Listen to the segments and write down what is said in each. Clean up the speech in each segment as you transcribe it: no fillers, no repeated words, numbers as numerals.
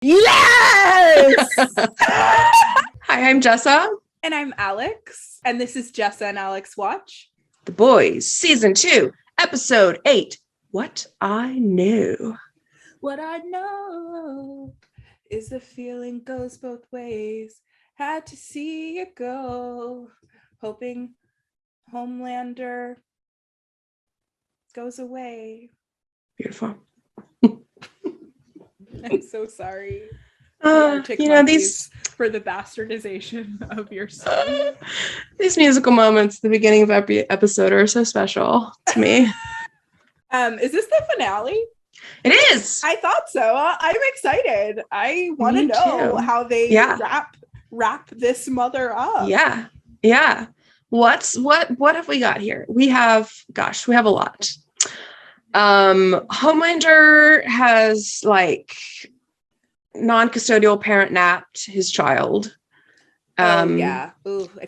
Yes! Hi, I'm Jessa. And I'm Alex. And this is Jessa and Alex Watch The Boys, Season 2, Episode 8, What I Knew. What I know is the feeling goes both ways. Had to see it go. Hoping Homelander goes away. Beautiful. I'm so sorry. These for the bastardization of your song. These musical moments at the beginning of every episode are so special to me. Is this the finale? It is. I thought so. I'm excited. I want to know how they wrap this mother up. Yeah. What have we got here? We have a lot. Homelander has non-custodial parent napped his child. Ooh, I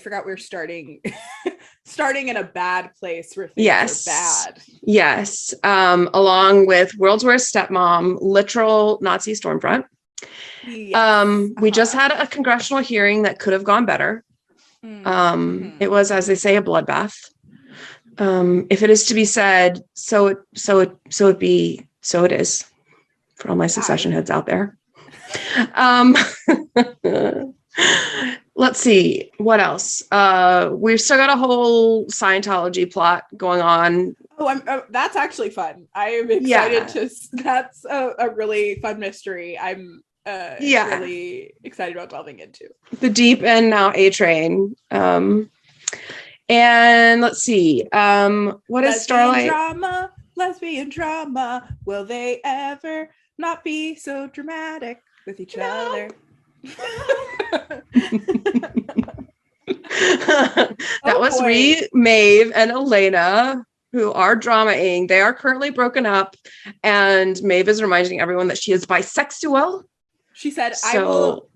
forgot we were starting in a bad place where things are bad. Yes. Along with world's worst stepmom, literal Nazi Stormfront. Yes. We just had a congressional hearing that could have gone better. It was, as they say, a bloodbath. If it is to be said, so it is, for all my Succession heads out there. Let's see what else. We've still got a whole Scientology plot going on. That's actually fun. I am excited that's a really fun mystery. I'm really excited about delving into the deep end now A train. And let's see, what is Starlight? Lesbian drama. Will they ever not be so dramatic with each other? That was Maeve and Elena, who are dramaing. They are currently broken up, and Maeve is reminding everyone that she is bisexual. She said, "I will."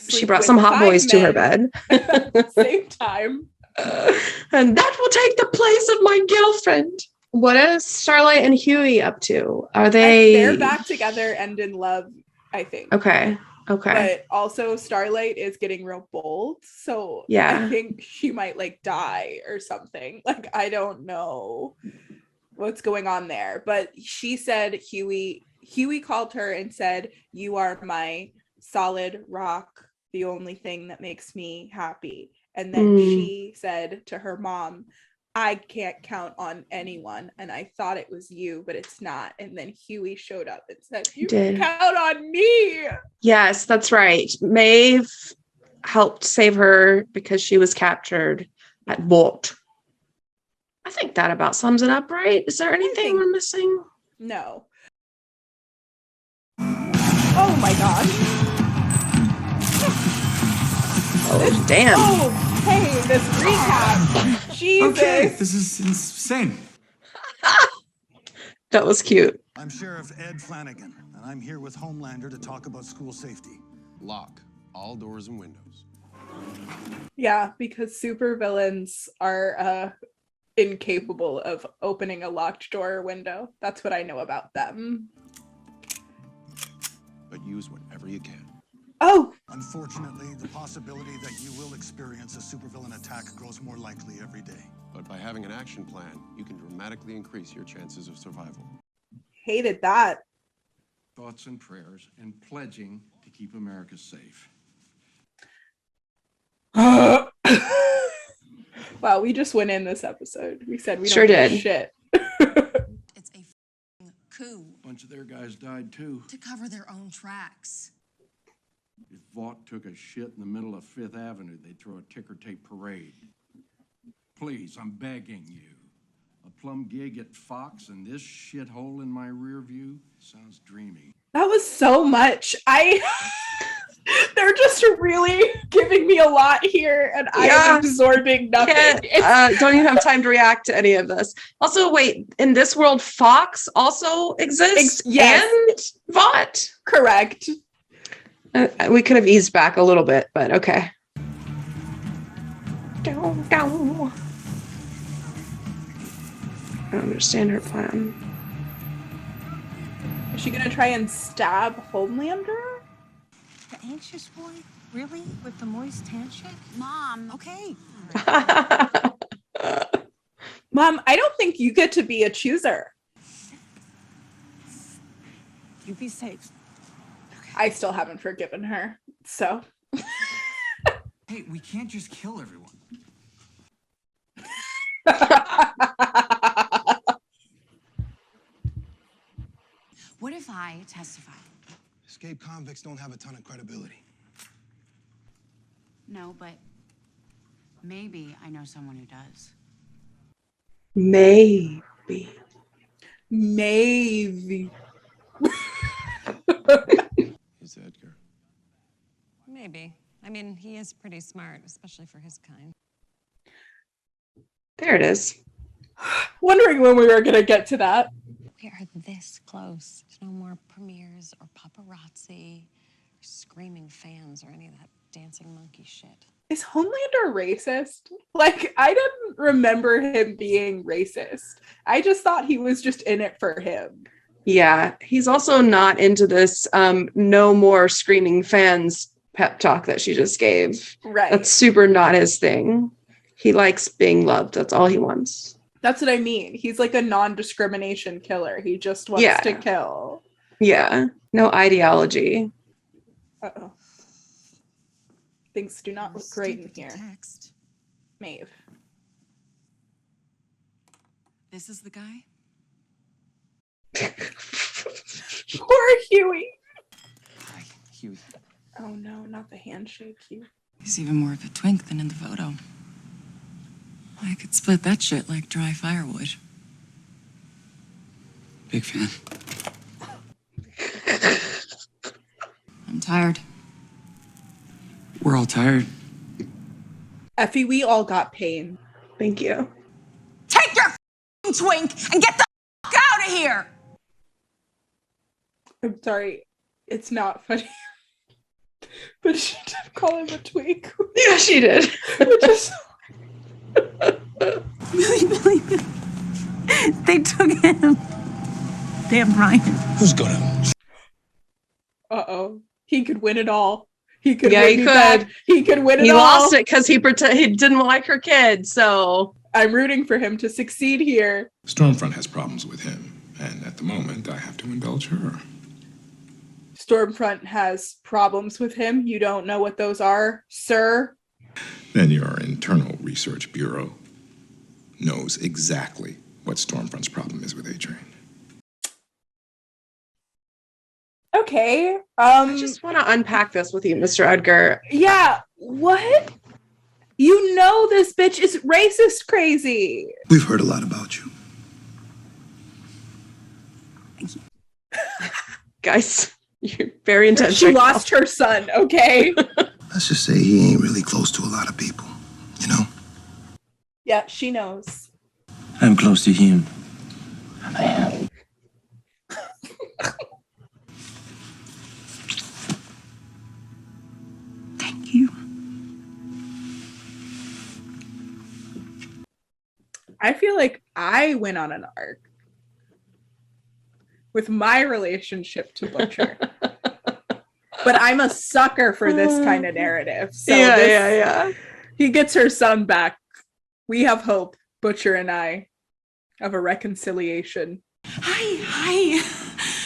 She brought some hot boys to her bed at the same time, and that will take the place of my girlfriend. What is Starlight and Huey up to? Are they? They're back together and in love, I think. Okay. But also Starlight is getting real bold, so I think she might die or something. I don't know what's going on there, but she said Huey called her and said, "You are my solid rock, the only thing that makes me happy." And then she said to her mom, "I can't count on anyone, and I thought it was you, but it's not." And then Huey showed up and said, "You can count on me." Yes, that's right. Maeve helped save her because she was captured at Vought. I think that about sums it up, right? Is there anything we're missing? No. Oh my god. Oh, damn. Oh, hey, this recap. Jesus. Okay, this is insane. That was cute. I'm Sheriff Ed Flanagan, and I'm here with Homelander to talk about school safety. Lock all doors and windows. Yeah, because supervillains are incapable of opening a locked door or window. That's what I know about them. But use whatever you can. Oh! Unfortunately, the possibility that you will experience a supervillain attack grows more likely every day. But by having an action plan, you can dramatically increase your chances of survival. Hated that. Thoughts and prayers and pledging to keep America safe. Wow, we just went in this episode. We said we sure don't did shit. It's a coup. A bunch of their guys died too. To cover their own tracks. If Vought took a shit in the middle of Fifth Avenue, they'd throw a ticker tape parade. Please, I'm begging you. A plum gig at Fox and this shithole in my rear view sounds dreamy. That was so much. They're just really giving me a lot here, and I am absorbing nothing. Don't even have time to react to any of this. Also, wait, in this world, Fox also exists? And Vought? Correct. We could have eased back a little bit, but okay. I don't understand her plan. Is she gonna try and stab Homelander? anxious boy? Really? With the moist handshake? Mom. Okay. Mom, I don't think you get to be a chooser. You be safe. I still haven't forgiven her, so. Hey, we can't just kill everyone. What if I testify? Escaped convicts don't have a ton of credibility. No, but maybe I know someone who does. Maybe. Maybe. Is Edgar? Maybe. I mean, he is pretty smart, especially for his kind. There it is. Wondering when we were going to get to that. We are this close to no more premieres or paparazzi, or screaming fans, or any of that dancing monkey shit. Is Homelander racist? Like, I didn't remember him being racist. I just thought he was just in it for him. Yeah, he's also not into this no more screaming fans pep talk that she just gave. Right. That's super not his thing. He likes being loved. That's all he wants. That's what I mean. He's like a non-discrimination killer. He just wants to kill. Yeah. No ideology. Uh-oh. Things do not look great in here. Text. Maeve. This is the guy? Poor Huey. Hi, Huey. Oh no, not the handshake, Huey. He's even more of a twink than in the photo. I could split that shit like dry firewood. Big fan. I'm tired. We're all tired. Effie, we all got pain. Thank you. Take your twink and get the out of here! I'm sorry. It's not funny. But she did call him a twink. Yeah, she did. Which is Billy. They took him. Damn Ryan. Who's gonna? uh-oh. He could win it all. He could Yeah, win he me could. back. He could win it He all. lost it because he didn't like her kid. So I'm rooting for him to succeed here. Stormfront has problems with him, and at the moment, I have to indulge her. Stormfront has problems with him. You don't know what those are, sir? Then your internal research bureau knows exactly what Stormfront's problem is with Adrian. Okay. I just want to unpack this with you, Mr. Edgar. Yeah, what? You know this bitch is racist crazy. We've heard a lot about you. Guys, you're very intense. She right lost her son, okay? Let's just say he ain't really close to a lot of people, you know? Yeah, she knows. I'm close to him. I am. Thank you. I feel like I went on an arc with my relationship to Butcher. But I'm a sucker for this kind of narrative. So yeah. He gets her son back. We have hope, Butcher and I, of a reconciliation. Hi.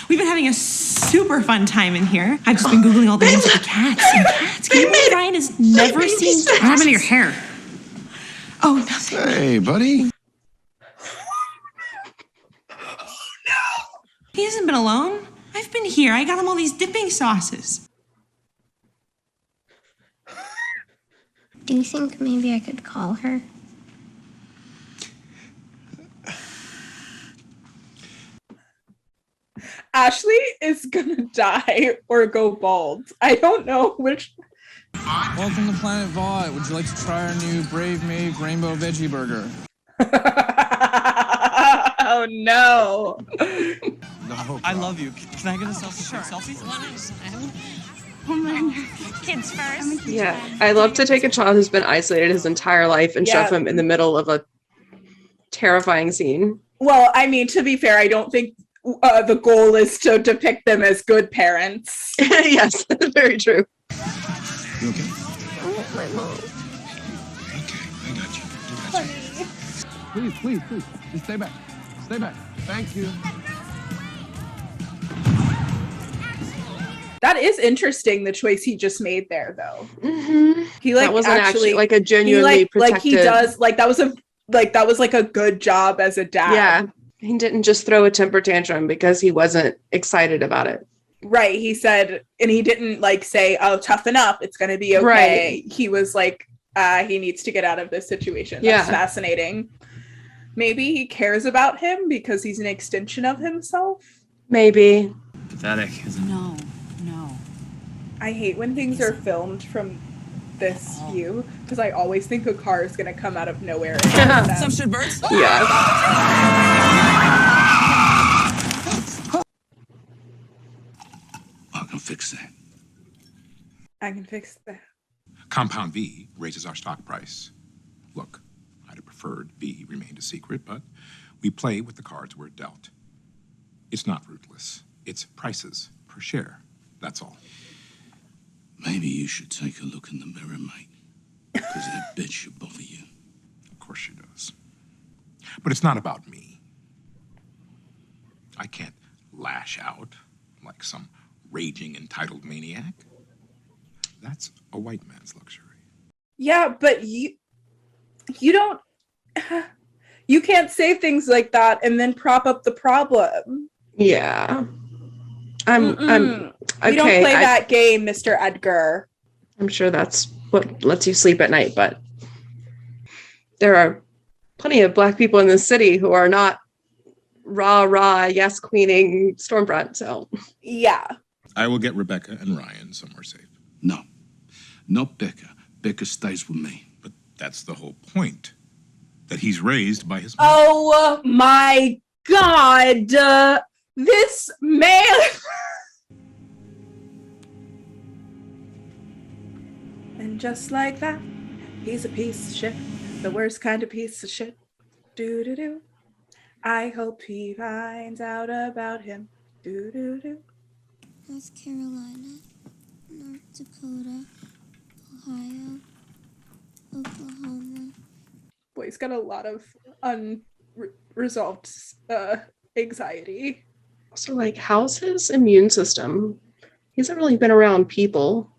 We've been having a super fun time in here. I've just been Googling all the names of the cats. Can you believe Ryan has never seen cats? What happened to your hair? Oh, nothing. Hey, buddy. He hasn't been alone. I've been here. I got him all these dipping sauces. Do you think maybe I could call her? Ashley is gonna die or go bald. I don't know which. Welcome to Planet Vought. Would you like to try our new Brave Make Rainbow Veggie Burger? Oh no. No. I love you. Can I get a selfie? Sure. Selfie? Kids first. Yeah, I love to take a child who's been isolated his entire life and shove him in the middle of a terrifying scene. Well, I mean, to be fair, I don't think the goal is to depict them as good parents. Yes, very true. You okay? Oh, my mom. Okay, I got you. Please, please, please. Just stay back. Stay back. Thank you. That is interesting, the choice he just made there, though. Mm-hmm. He like that wasn't actually like a he, genuinely protected. Like he does like that was like a good job as a dad. Yeah, he didn't just throw a temper tantrum because he wasn't excited about it. Right. He said, and he didn't like say, "Oh, toughen up, it's gonna be okay." Right. He was like, he needs to get out of this situation. That's fascinating. Maybe he cares about him because he's an extension of himself. Maybe. Pathetic. No. I hate when things are filmed from this view because I always think a car is gonna come out of nowhere. Some shit birds? Yeah. I can fix that. I can fix that. Compound V raises our stock price. Look, I'd have preferred V remained a secret, but we play with the cards we're dealt. It's not ruthless. It's prices per share. That's all. Maybe you should take a look in the mirror, mate. Because that bitch should bother you. Of course she does. But it's not about me. I can't lash out like some raging entitled maniac. That's a white man's luxury. Yeah, but you don't. You can't say things like that and then prop up the problem. Yeah. I'm okay. You don't play that game, Mr. Edgar. I'm sure that's what lets you sleep at night, but there are plenty of Black people in this city who are not rah, yes, queening Stormfront, so. Yeah. I will get Rebecca and Ryan somewhere safe. No. Not Becca. Becca stays with me. But that's the whole point. That he's raised by his mom. Oh my God. This man. And just like that, he's a piece of shit. The worst kind of piece of shit. Do. I hope he finds out about him. Do. North Carolina, North Dakota, Ohio, Oklahoma. Boy, he's got a lot of unresolved anxiety. So, like, how's his immune system? He hasn't really been around people.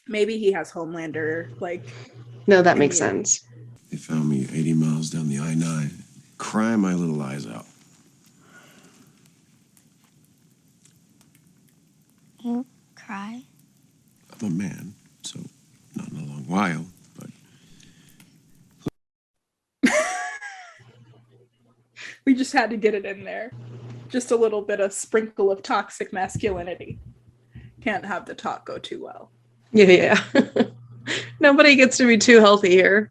Maybe he has Homelander, like... No, that makes sense. They found me 80 miles down the I-9, crying my little eyes out. You cry? I'm a man, so not in a long while, but... We just had to get it in there. Just a little bit of sprinkle of toxic masculinity. Can't have the talk go too well. Yeah. Nobody gets to be too healthy here.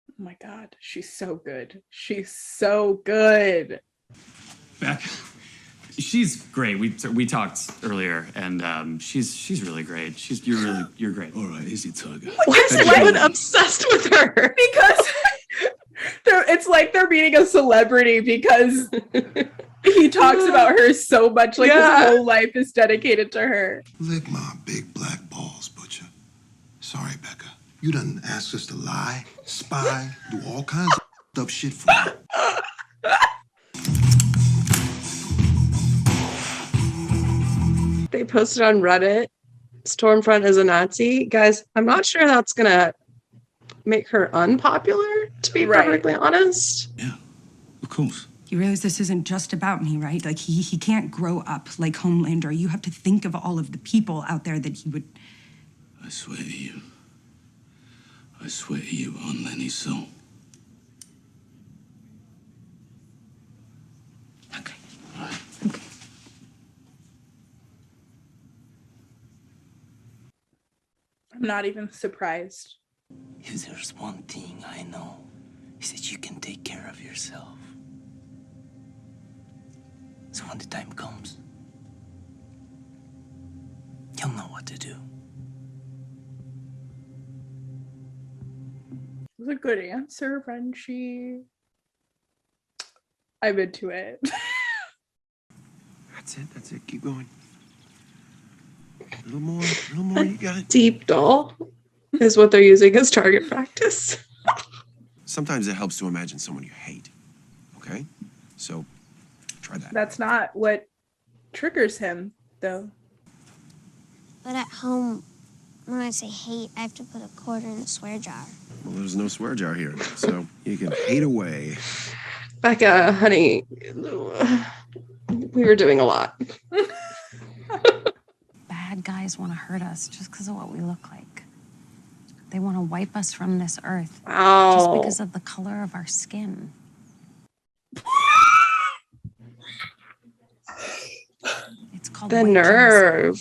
Oh my God, she's so good. She's so good. Beck, she's great. We talked earlier, and she's really great. You're great. All right, easy tugger. Why is everyone obsessed with her? Because it's like they're meeting a celebrity because he talks about her so much. Like his whole life is dedicated to her. Lick my big black balls, Butcher. Sorry, Becca. You done asked us to lie, spy, do all kinds of shit for you. They posted on Reddit, Stormfront is a Nazi. Guys, I'm not sure that's gonna make her unpopular, to be perfectly honest. Yeah, of course. You realize this isn't just about me, right? Like, he can't grow up like Homelander. You have to think of all of the people out there that he would... I swear to you. I swear to you on Lenny's soul. Okay. All right. Okay. I'm not even surprised. If there's one thing I know, is that you can take care of yourself. So when the time comes, you'll know what to do. was a good answer, Frenchie. I'm into it. That's it. Keep going. A little more, you got it. Deep doll is what they're using as target practice. Sometimes it helps to imagine someone you hate, okay? So, try that. That's not what triggers him, though. But at home, when I say hate, I have to put a quarter in the swear jar. Well, there's no swear jar here, so you can hate away. Becca, honey, we were doing a lot. Bad guys want to hurt us just because of what we look like. They want to wipe us from this earth just because of the color of our skin. It's called the white nerve.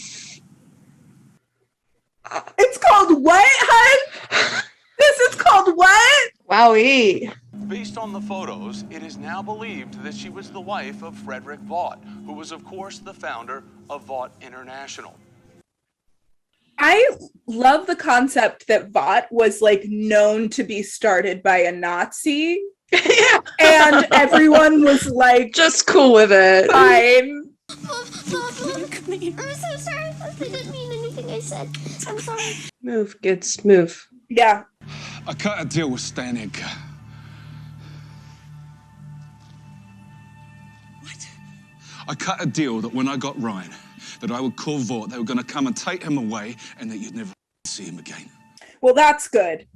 It's called what, hun? This is called what? Wowie. Based on the photos, it is now believed that she was the wife of Frederick Vought, who was, of course, the founder of Vought International. I love the concept that Vought was like known to be started by a Nazi. Yeah. And everyone was like just cool with it. Fine. I'm so sorry. I didn't mean anything I said. I'm sorry. Move, kids, move. Yeah. I cut a deal with Stan Edgar. What? I cut a deal that when I got Ryan, that I would call Vought, they were going to come and take him away, and that you'd never see him again. Well, that's good.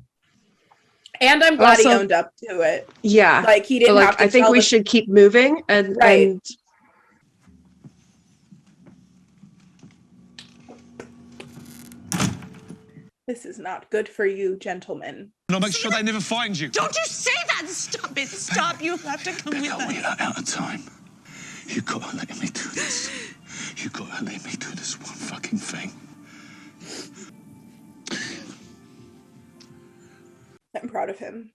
And I'm glad he owned up to it. Yeah. Like he didn't have to I think we should keep moving and This is not good for you, gentlemen. And I'll make sure they never find you. Don't you say that! Stop it! Stop! You have to come with us. We're out of time. You gotta let me do this. You gotta let me do this one fucking thing. I'm proud of him.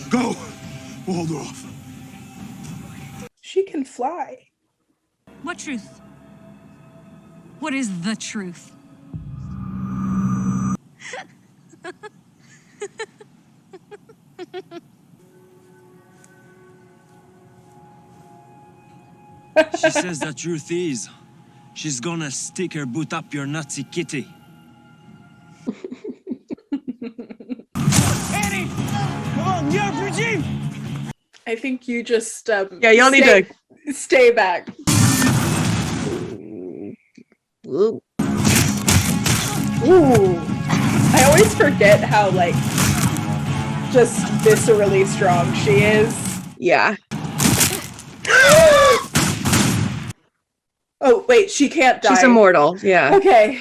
Go! We'll hold her off. She can fly. What truth? What is the truth? She says the truth is, she's gonna stick her boot up your Nazi kitty. Annie! Come on, you're Brigitte! I think you just yeah, y'all need to stay back. Ooh. Ooh. I always forget how like just viscerally strong she is. Yeah. Oh wait, she can't die. She's immortal. Yeah. Okay.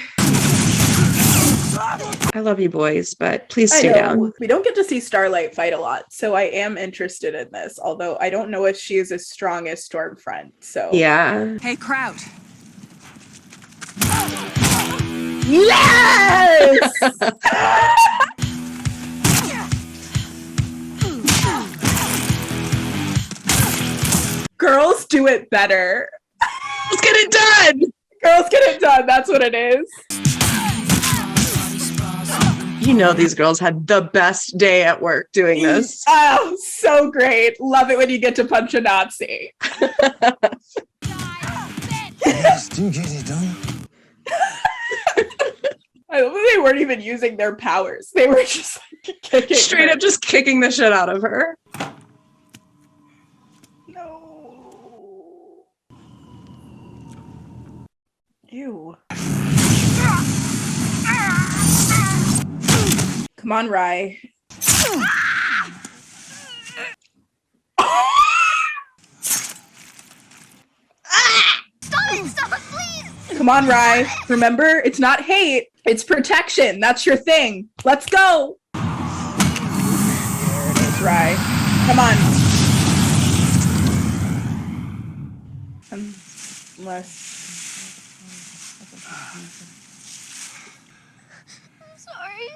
I love you boys, but please stay down. We don't get to see Starlight fight a lot, so I am interested in this, although I don't know if she is as strong as Stormfront, so. Yeah. Hey, crowd. Yes! Girls do it better. Let's get it done! Girls get it done, that's what it is. You know these girls had the best day at work doing this. Oh, so great. Love it when you get to punch a Nazi. Yes, do get it done. I love that they weren't even using their powers. They were just like, kicking straight her. up just kicking the shit out of her. No. Ew. Come on, Rye. Stop it, please! Come on, Rye. Remember, it's not hate, it's protection. That's your thing. Let's go. There it is, Rye. Come on. Unless. I'm sorry.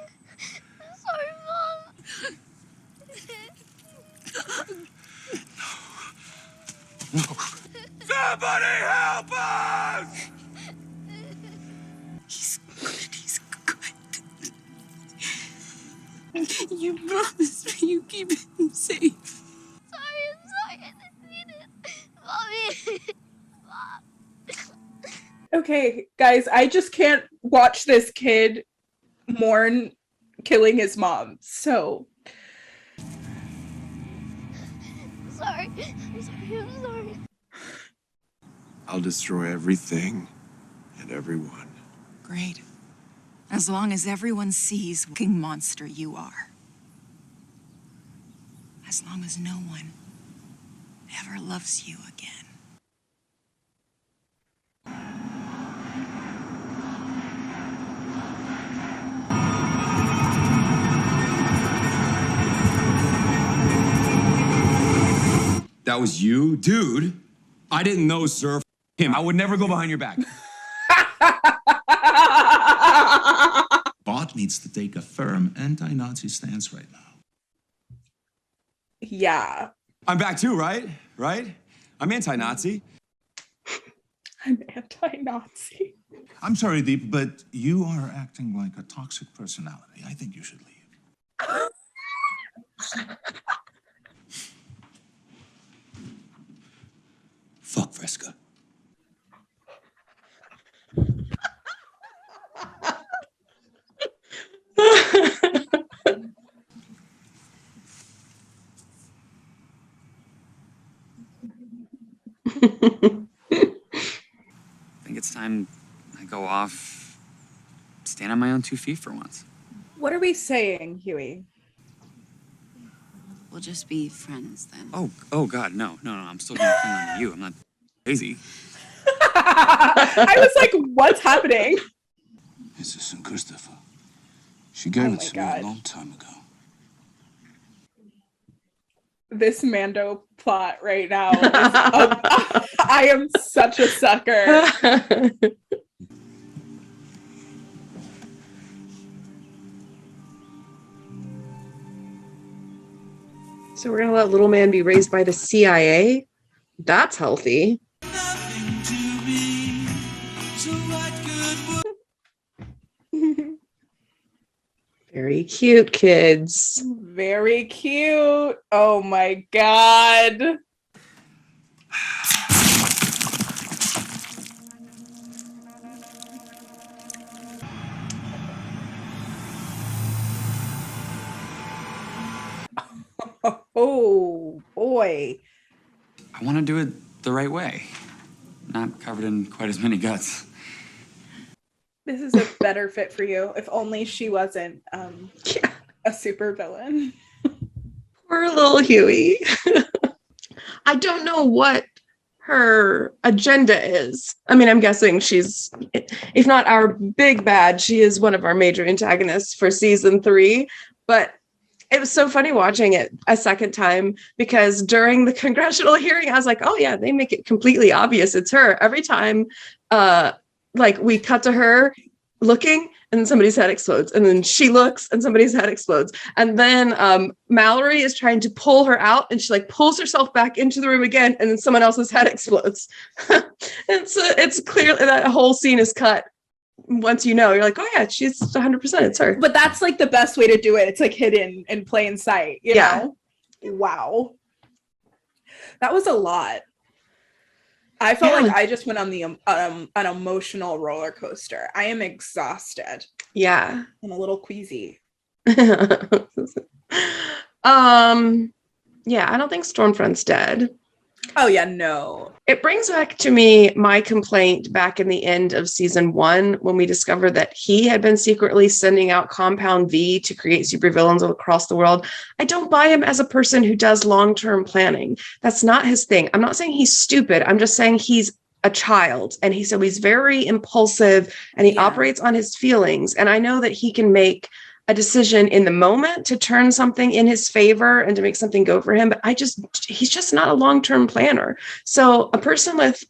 I'm sorry, Mom. Somebody help! Help us! He's good. You promised me you keep him safe. Sorry, I didn't mean it. Mommy. Mom. Okay, guys, I just can't watch this kid mourn killing his mom. So Sorry. I'm sorry. I'll destroy everything and everyone. Great. As long as everyone sees what king monster you are. As long as no one ever loves you again. That was you? Dude, I didn't know, sir. Him. I would never go behind your back. Vought needs to take a firm anti-Nazi stance right now. Yeah. I'm back too, right? Right? I'm anti-Nazi. I'm anti-Nazi. I'm sorry, Deep, but you are acting like a toxic personality. I think you should leave. Fuck Fresca. I think it's time I go off, stand on my own 2 feet for once. What are we saying, Huey? We'll just be friends then. Oh God, no. I'm still gonna cling on to you. I'm not crazy. I was like, what's happening? This is St. Christopher. She gave it to me God. a long time ago. This Mando plot right now is I am such a sucker. So we're gonna let little man be raised by the CIA? That's healthy. Very cute, kids. Very cute. Oh my God. Oh boy. I want to do it the right way. Not covered in quite as many guts. This is a better fit for you. If only she wasn't a super villain. Poor little Huey. I don't know what her agenda is. I mean, I'm guessing she's, if not our big bad, she is one of our major antagonists for season 3. But it was so funny watching it a second time because during the congressional hearing, I was like, oh yeah, they make it completely obvious it's her. Every time like we cut to her looking and somebody's head explodes, and then she looks and somebody's head explodes, and then Mallory is trying to pull her out and she like pulls herself back into the room again, and then someone else's head explodes. And so it's clear that whole scene is cut. Once you know, you're like, oh yeah, she's 100%, it's her. But that's like the best way to do it. It's like hidden in plain sight, you know? Wow. That was a lot. I felt like I just went on the an emotional roller coaster. I am exhausted. Yeah. I'm a little queasy. Yeah, I don't think Stormfront's dead. Oh yeah, no. It brings back to me my complaint back in the end of season 1 when we discovered that he had been secretly sending out Compound V to create supervillains across the world. I don't buy him as a person who does long-term planning. That's not his thing. I'm not saying he's stupid. I'm just saying he's a child, and he's very impulsive, and he operates on his feelings. And I know that he can make a decision in the moment to turn something in his favor and to make something go for him. But he's just not a long-term planner. So a person with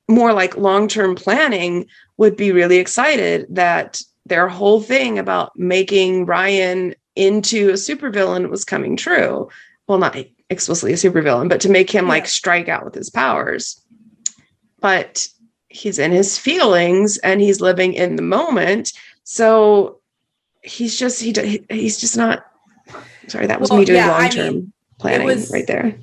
more like long-term planning would be really excited that their whole thing about making Ryan into a supervillain was coming true. Well, not explicitly a supervillain, but to make him like strike out with his powers. But he's in his feelings and he's living in the moment. So he's just not. Sorry, that was me doing long-term planning right there.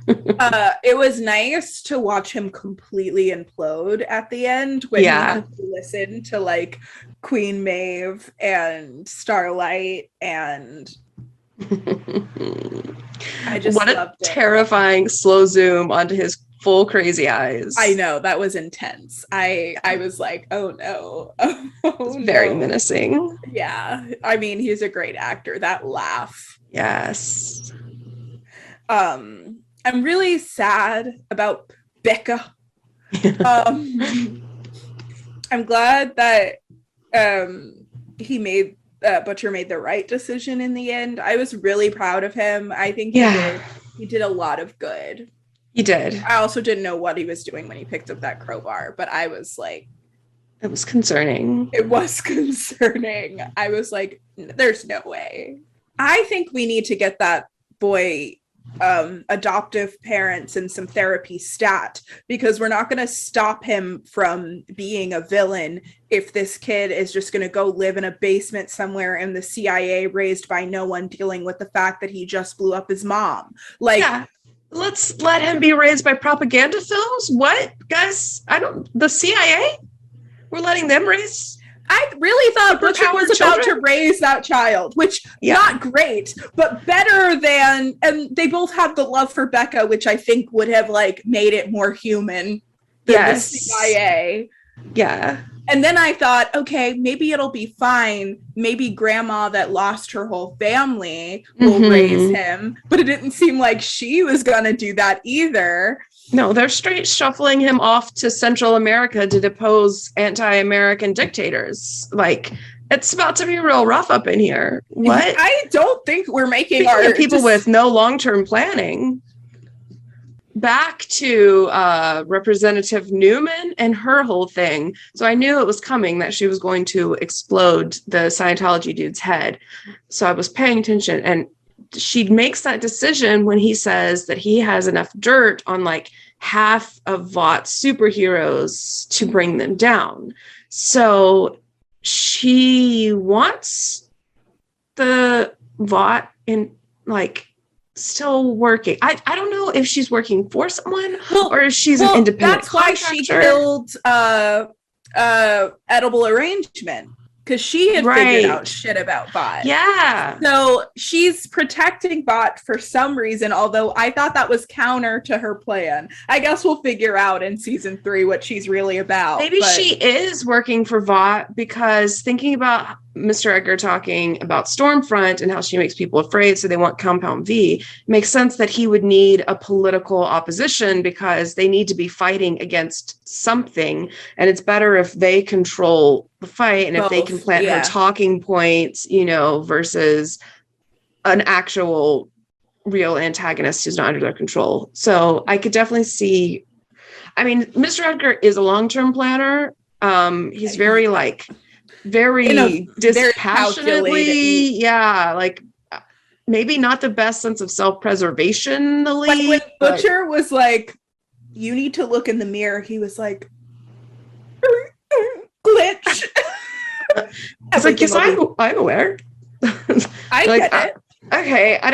It was nice to watch him completely implode at the end when he had to listen to like Queen Maeve and Starlight, and I just what a terrifying slow zoom onto his full crazy eyes. I know, that was intense. I was like, oh no. It's very menacing. Yeah. I mean, he's a great actor. That laugh. Yes. I'm really sad about Becca. I'm glad that Butcher made the right decision in the end. I was really proud of him. I think he did a lot of good. He did. I also didn't know what he was doing when he picked up that crowbar, but I was like, it was concerning. It was concerning. I was like, there's no way. I think we need to get that boy adoptive parents and some therapy stat, because we're not going to stop him from being a villain if this kid is just going to go live in a basement somewhere in the CIA, raised by no one, dealing with the fact that he just blew up his mom. Like, let's let him be raised by propaganda films. What, guys? The CIA? We're letting them raise? I really thought Butcher was about to raise that child, which not great, but better than, and they both had the love for Becca, which I think would have like made it more human than the CIA. Yeah. And then I thought, okay, maybe it'll be fine. Maybe grandma that lost her whole family will raise him, but it didn't seem like she was going to do that either. No, they're straight shuffling him off to Central America to depose anti-American dictators. Like, it's about to be real rough up in here. What? I don't think we're making people with no long-term planning. Back to Representative Newman and her whole thing. So I knew it was coming, that she was going to explode the Scientology dude's head. So I was paying attention, and she makes that decision when he says that he has enough dirt on like half of Vought's superheroes to bring them down. So she wants the Vought in like still working. I don't know if she's working for someone or if she's an independent contractor. That's why she killed Edible Arrangement, because she had figured out shit about Vought. Yeah. So she's protecting Vought for some reason, although I thought that was counter to her plan. I guess we'll figure out in season 3 what she's really about. Maybe she is working for Vought, because thinking about Mr. Edgar talking about Stormfront and how she makes people afraid, so they want Compound V, it makes sense that he would need a political opposition, because they need to be fighting against something, and it's better if they control the fight and if they can plant her talking points, versus an actual real antagonist who's not under their control. So I could definitely see, I mean, Mr. Edgar is a long-term planner. He's very dispassionately, maybe not the best sense of self-preservation. Like when Butcher was like, you need to look in the mirror, he was like, glitch. It's like, yes, I'm aware. I get it. Okay, I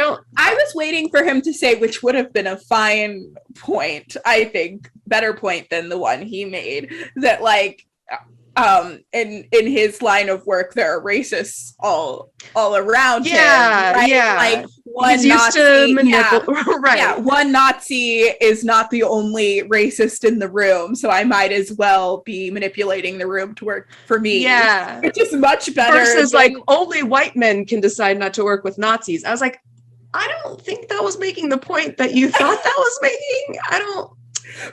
was waiting for him to say, which would have been a fine point, I think, better point than the one he made, that like, in his line of work, there are racists all around him. Right? Like one Nazi, one Nazi is not the only racist in the room, so I might as well be manipulating the room to work for me. Yeah, which is much better. Versus like only white men can decide not to work with Nazis. I was like, I don't think that was making the point that you thought that was making. I don't.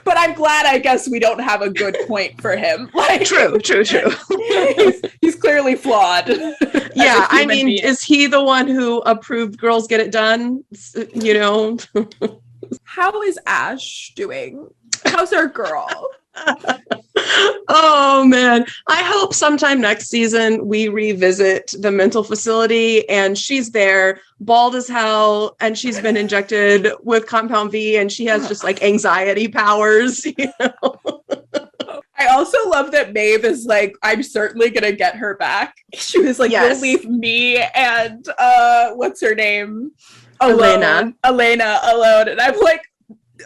But I'm glad, I guess, we don't have a good point for him. Like, true. He's clearly flawed. Yeah, I mean, is he the one who approved Girls Get It Done? How is Ash doing? How's our girl? Oh man, I hope sometime next season we revisit the mental facility and she's there, bald as hell, and she's been injected with Compound V and she has just like anxiety powers, I also love that Maeve is like, I'm certainly gonna get her back. She was like, Yes. you'll leave me and what's her name? Elena alone. And I'm like,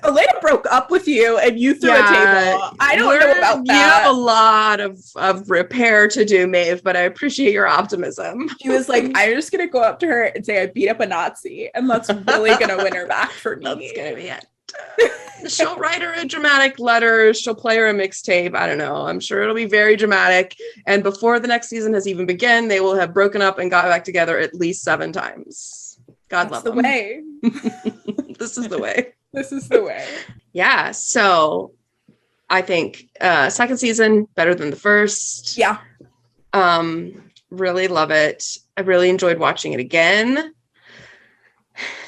Elena broke up with you and you threw a table. I don't know about that. You have a lot of repair to do, Maeve, but I appreciate your optimism. She was like, I'm just gonna go up to her and say I beat up a Nazi, and that's really gonna win her back for me. That's gonna be it. She'll write her a dramatic letter. She'll play her a mixtape. I don't know. I'm sure it'll be very dramatic. And before the next season has even begun, they will have broken up and got back together at least 7 times. God love them. That's the way. This is the way. This is the way. Yeah. So I think second season better than the first. Yeah. Really love it. I really enjoyed watching it again.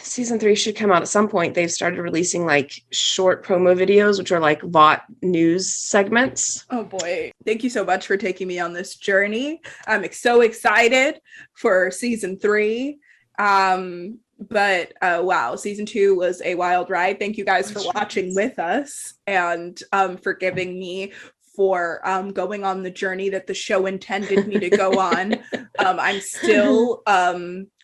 Season 3 should come out at some point. They've started releasing like short promo videos, which are like Vought news segments. Oh boy. Thank you so much for taking me on this journey. I'm so excited for season 3. But wow, season 2 was a wild ride. Thank you guys for watching with us and for giving me for going on the journey that the show intended me to go on. I'm still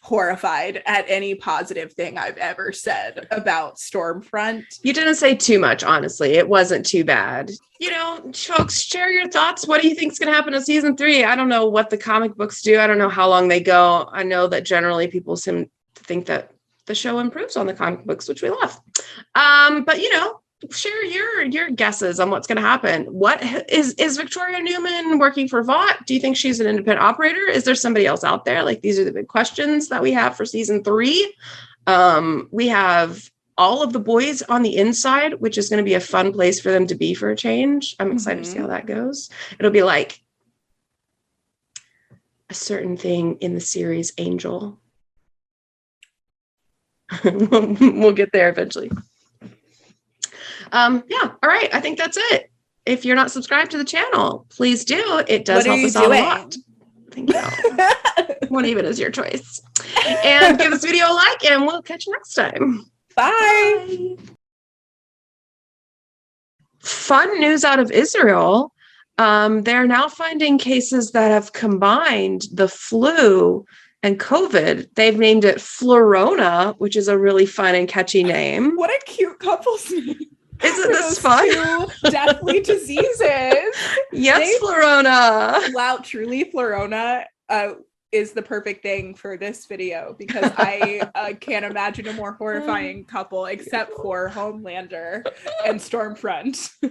horrified at any positive thing I've ever said about Stormfront. You didn't say too much, honestly. It wasn't too bad. You know, folks, share your thoughts. What do you think is going to happen in season 3? I don't know what the comic books do. I don't know how long they go. I know that generally people seem to think that the show improves on the comic books, which we love. But you know, share your guesses on what's going to happen. What is Victoria Newman working for Vought? Do you think she's an independent operator? Is there somebody else out there? Like, these are the big questions that we have for season 3. We have all of the boys on the inside, which is going to be a fun place for them to be for a change. I'm excited to see how that goes. It'll be like a certain thing in the series Angel. We'll get there eventually. Yeah. All right. I think that's it. If you're not subscribed to the channel, please do. It does help us out a lot. Thank you. What even is your choice? And give this video a like, and we'll catch you next time. Bye. Fun news out of Israel. They're now finding cases that have combined the flu and COVID. They've named it Florona, which is a really fun and catchy name. What a cute couple's name. Isn't this fun? 2 deathly diseases. Yes, Florona. Wow, truly Florona is the perfect thing for this video, because I can't imagine a more horrifying couple except for Homelander and Stormfront.